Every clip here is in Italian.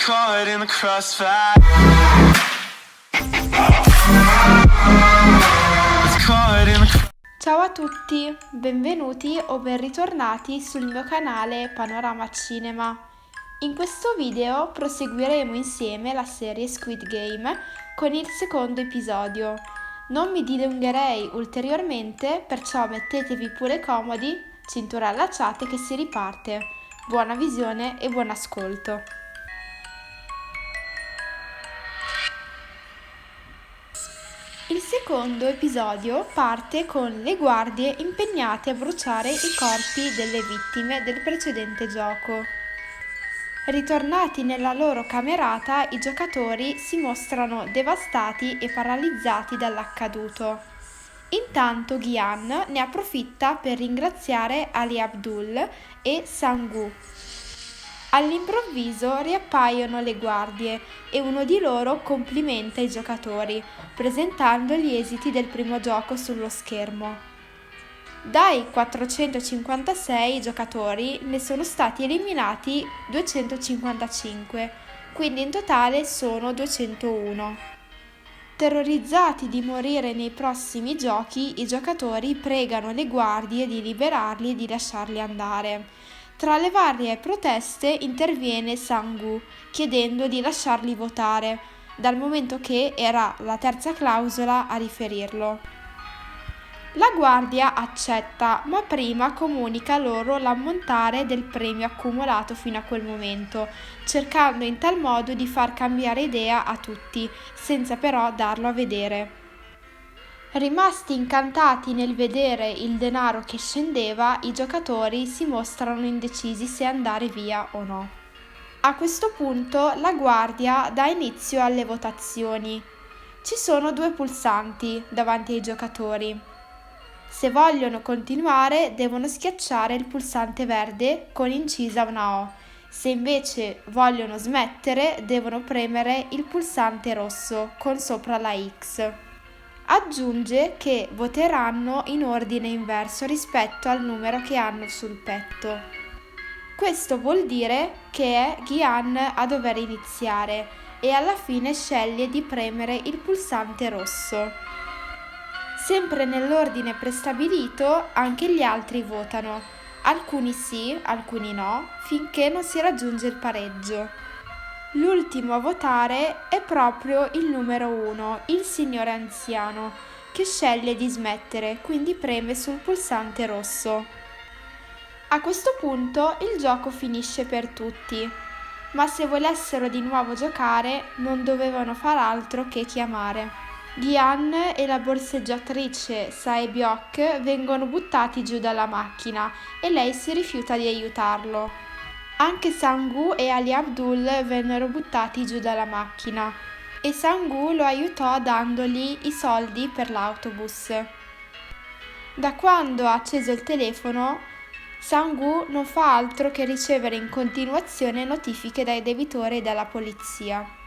caught in the crossfire. It's caught in the Ciao a tutti, benvenuti o ben ritornati sul mio canale Panorama Cinema. In questo video proseguiremo insieme la serie Squid Game con il secondo episodio. Non mi dilungherei ulteriormente, perciò mettetevi pure comodi, cintura allacciate che si riparte. Buona visione e buon ascolto. Il secondo episodio parte con le guardie impegnate a bruciare i corpi delle vittime del precedente gioco. Ritornati nella loro camerata, i giocatori si mostrano devastati e paralizzati dall'accaduto. Intanto Gyan ne approfitta per ringraziare Ali Abdul e Sang-woo. All'improvviso riappaiono le guardie e uno di loro complimenta i giocatori, presentando gli esiti del primo gioco sullo schermo. Dai 456 giocatori ne sono stati eliminati 255, quindi in totale sono 201. Terrorizzati di morire nei prossimi giochi, i giocatori pregano le guardie di liberarli e di lasciarli andare. Tra le varie proteste interviene Sang-woo chiedendo di lasciarli votare, dal momento che era la terza clausola a riferirlo. La guardia accetta, ma prima comunica loro l'ammontare del premio accumulato fino a quel momento, cercando in tal modo di far cambiare idea a tutti, senza però darlo a vedere. Rimasti incantati nel vedere il denaro che scendeva, i giocatori si mostrano indecisi se andare via o no. A questo punto la guardia dà inizio alle votazioni. Ci sono due pulsanti davanti ai giocatori. Se vogliono continuare, devono schiacciare il pulsante verde con incisa una O. Se invece vogliono smettere, devono premere il pulsante rosso con sopra la X. Aggiunge che voteranno in ordine inverso rispetto al numero che hanno sul petto. Questo vuol dire che è Gyan a dover iniziare e alla fine sceglie di premere il pulsante rosso. Sempre nell'ordine prestabilito, anche gli altri votano, alcuni sì, alcuni no, finché non si raggiunge il pareggio. L'ultimo a votare è proprio il numero 1, il signore anziano, che sceglie di smettere, quindi preme sul pulsante rosso. A questo punto il gioco finisce per tutti, ma se volessero di nuovo giocare non dovevano far altro che chiamare. Gyan e la borseggiatrice Sae-byok vengono buttati giù dalla macchina e lei si rifiuta di aiutarlo. Anche Sang-woo e Ali Abdul vennero buttati giù dalla macchina e Sang-woo lo aiutò dandogli i soldi per l'autobus. Da quando ha acceso il telefono, Sang-woo non fa altro che ricevere in continuazione notifiche dai debitori e dalla polizia.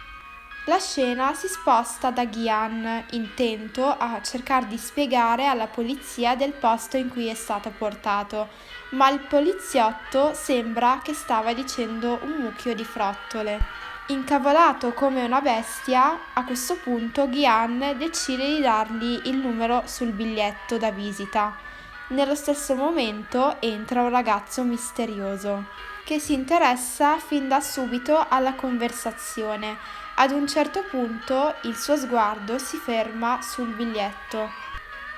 La scena si sposta da Gyan, intento a cercare di spiegare alla polizia del posto in cui è stato portato, ma il poliziotto sembra che stava dicendo un mucchio di frottole. Incavolato come una bestia, a questo punto Gyan decide di dargli il numero sul biglietto da visita. Nello stesso momento entra un ragazzo misterioso, che si interessa fin da subito alla conversazione. Ad un certo punto il suo sguardo si ferma sul biglietto.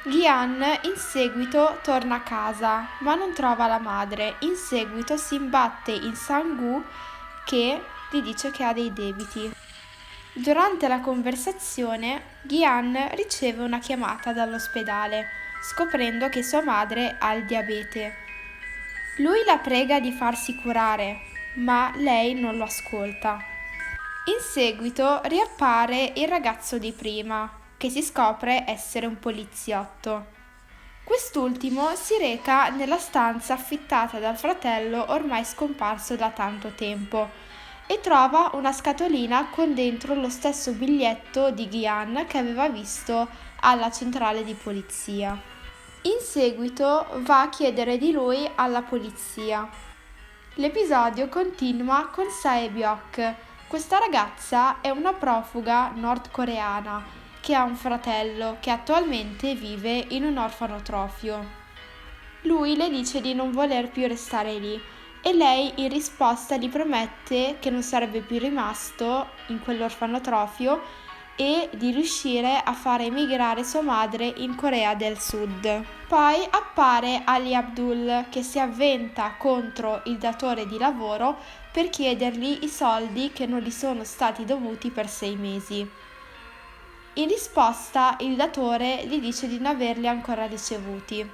Gyan in seguito torna a casa, ma non trova la madre. In seguito si imbatte in Sang-woo che gli dice che ha dei debiti. Durante la conversazione, Gyan riceve una chiamata dall'ospedale, scoprendo che sua madre ha il diabete. Lui la prega di farsi curare, ma lei non lo ascolta. In seguito riappare il ragazzo di prima, che si scopre essere un poliziotto. Quest'ultimo si reca nella stanza affittata dal fratello ormai scomparso da tanto tempo e trova una scatolina con dentro lo stesso biglietto di Gyan che aveva visto alla centrale di polizia. In seguito va a chiedere di lui alla polizia. L'episodio continua con Sae-byok Questa ragazza è una profuga nordcoreana che ha un fratello che attualmente vive in un orfanotrofio. Lui le dice di non voler più restare lì e lei in risposta gli promette che non sarebbe più rimasto in quell'orfanotrofio e di riuscire a far emigrare sua madre in Corea del Sud. Poi appare Ali Abdul che si avventa contro il datore di lavoro per chiedergli i soldi che non gli sono stati dovuti per 6 mesi. In risposta il datore gli dice di non averli ancora ricevuti.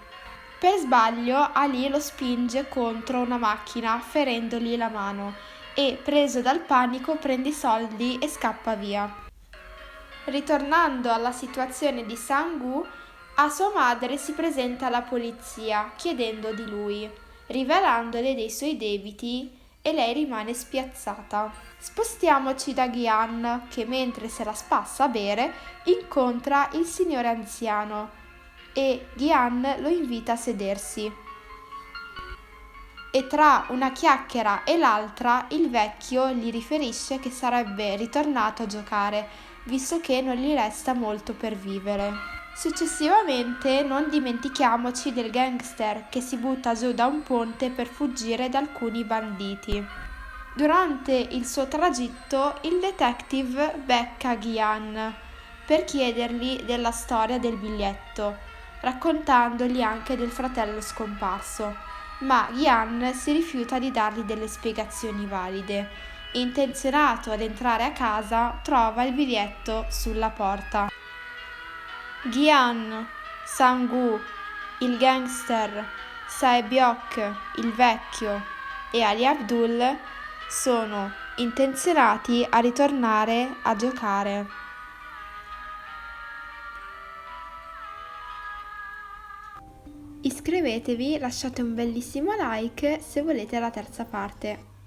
Per sbaglio Ali lo spinge contro una macchina ferendogli la mano e, preso dal panico, prende i soldi e scappa via. Ritornando alla situazione di Sang-woo, a sua madre si presenta la polizia chiedendo di lui, rivelandole dei suoi debiti e lei rimane spiazzata. Spostiamoci da Gyan che mentre se la spassa a bere incontra il signore anziano e Gyan lo invita a sedersi. E tra una chiacchiera e l'altra il vecchio gli riferisce che sarebbe ritornato a giocare, visto che non gli resta molto per vivere. Successivamente non dimentichiamoci del gangster che si butta giù da un ponte per fuggire da alcuni banditi. Durante il suo tragitto il detective becca Gyan per chiedergli della storia del biglietto, raccontandogli anche del fratello scomparso, ma Gyan si rifiuta di dargli delle spiegazioni valide. Intenzionato ad entrare a casa, trova il biglietto sulla porta. Gyan, Sang-woo, il gangster, Sae-byok, il vecchio, e Ali Abdul sono intenzionati a ritornare a giocare. Iscrivetevi, lasciate un bellissimo like se volete la terza parte.